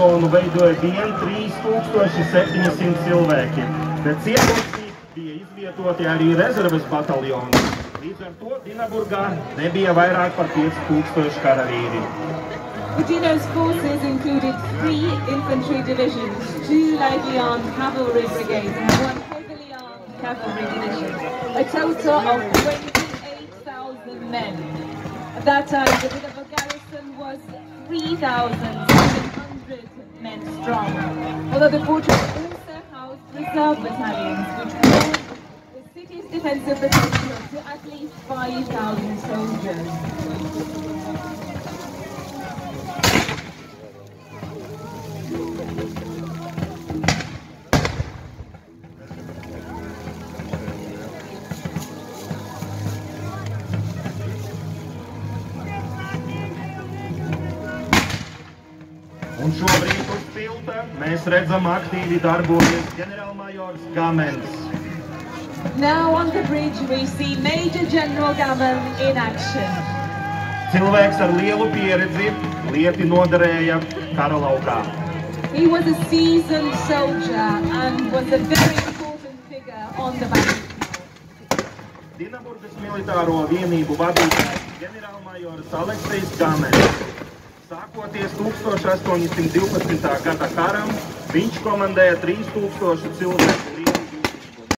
garnizonu veidoja vien 3700 cilvēki, bet cietoksnī bija izvietoti arī rezerves bataljoni. Līdz ar to Dinaburgā nebija vairāk par 5000 karavīri. Udino's forces included 3 infantry divisions, 2 lightly armed cavalry brigades and 1 heavily armed cavalry division, a total of 28,000 men. At that time, the Dinaburg garrison was 3,700 men strong, although the fortress also housed reserve battalions, which brought the city's defensive potential to at least 5,000 soldiers. Un šobrīd uz tilta mēs redzam aktīvi darbojas ģenerālmajors Gamens. Now on the bridge we see Major General Gammel in action. Cilvēks ar lielu pieredzi lieti noderēja kara laukā. He was a seasoned soldier and was a very important figure on the battlefield. Dinaburgas militāro vienību vadītājs ģenerālmajors Aleksejs Gamens. Sākoties 1812. gada karam, viņš komandēja 3000 cilvēku